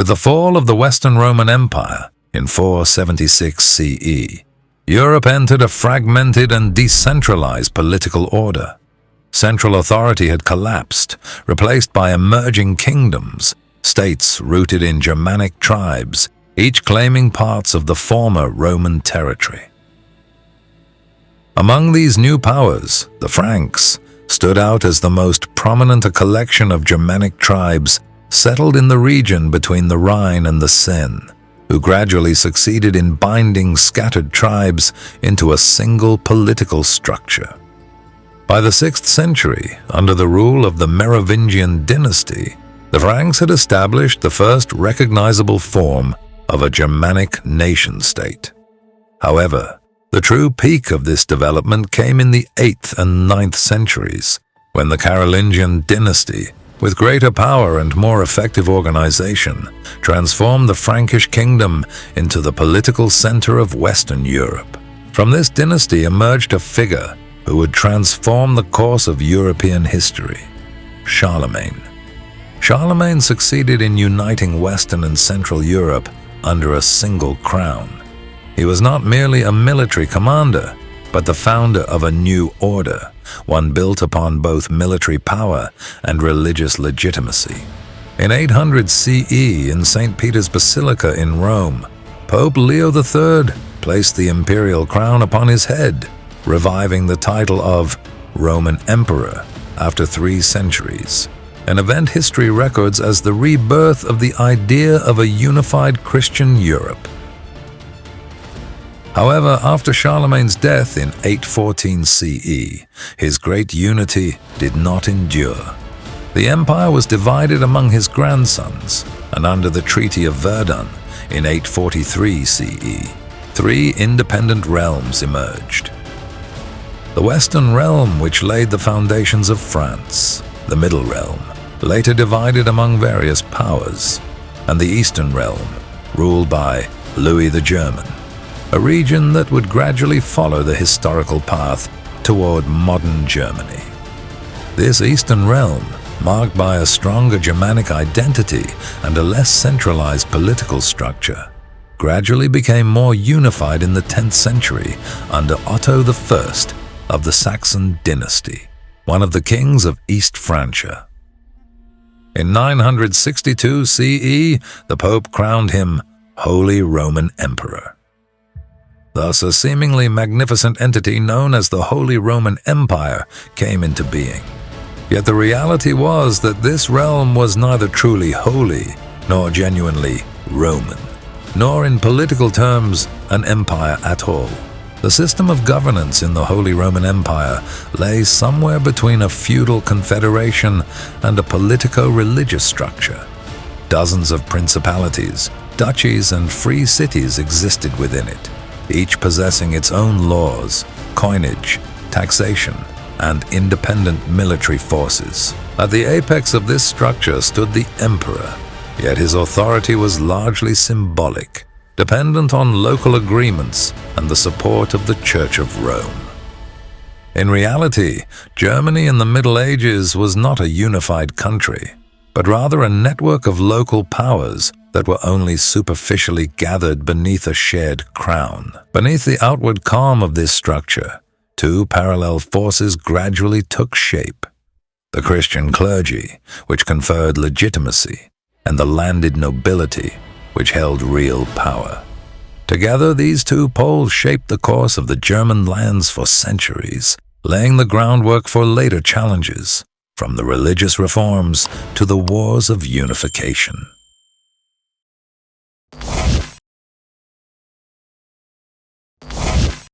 With the fall of the Western Roman Empire in 476 CE, Europe entered a fragmented and decentralized political order. Central authority had collapsed, replaced by emerging kingdoms, states rooted in Germanic tribes, each claiming parts of the former Roman territory. Among these new powers, the Franks stood out as the most prominent, a collection of Germanic tribes settled in the region between the Rhine and the Seine, who gradually succeeded in binding scattered tribes into a single political structure. By the 6th century, under the rule of the Merovingian dynasty, the Franks had established the first recognizable form of a Germanic nation-state. However, the true peak of this development came in the 8th and 9th centuries, when the Carolingian dynasty, with greater power and more effective organization, transformed the Frankish kingdom into the political center of Western Europe. From this dynasty emerged a figure who would transform the course of European history: Charlemagne. Charlemagne succeeded in uniting Western and Central Europe under a single crown. He was not merely a military commander, but the founder of a new order, one built upon both military power and religious legitimacy. In 800 CE, in St. Peter's Basilica in Rome, Pope Leo III placed the imperial crown upon his head, reviving the title of Roman Emperor after 3 centuries, an event history records as the rebirth of the idea of a unified Christian Europe. However, after Charlemagne's death in 814 CE, his great unity did not endure. The empire was divided among his grandsons, and under the Treaty of Verdun in 843 CE, 3 independent realms emerged. The Western realm, which laid the foundations of France, the Middle Realm, later divided among various powers, and the Eastern realm, ruled by Louis the German, a region that would gradually follow the historical path toward modern Germany. This Eastern realm, marked by a stronger Germanic identity and a less centralized political structure, gradually became more unified in the 10th century under Otto I of the Saxon dynasty, one of the kings of East Francia. In 962 CE, the Pope crowned him Holy Roman Emperor. Thus, a seemingly magnificent entity known as the Holy Roman Empire came into being. Yet the reality was that this realm was neither truly holy nor genuinely Roman, nor in political terms an empire at all. The system of governance in the Holy Roman Empire lay somewhere between a feudal confederation and a politico-religious structure. Dozens of principalities, duchies, and free cities existed within it, each possessing its own laws, coinage, taxation, and independent military forces. At the apex of this structure stood the emperor, yet his authority was largely symbolic, dependent on local agreements and the support of the Church of Rome. In reality, Germany in the Middle Ages was not a unified country, but rather a network of local powers that were only superficially gathered beneath a shared crown. Beneath the outward calm of this structure, 2 parallel forces gradually took shape: the Christian clergy, which conferred legitimacy, and the landed nobility, which held real power. Together, these 2 poles shaped the course of the German lands for centuries, laying the groundwork for later challenges, from the religious reforms to the wars of unification.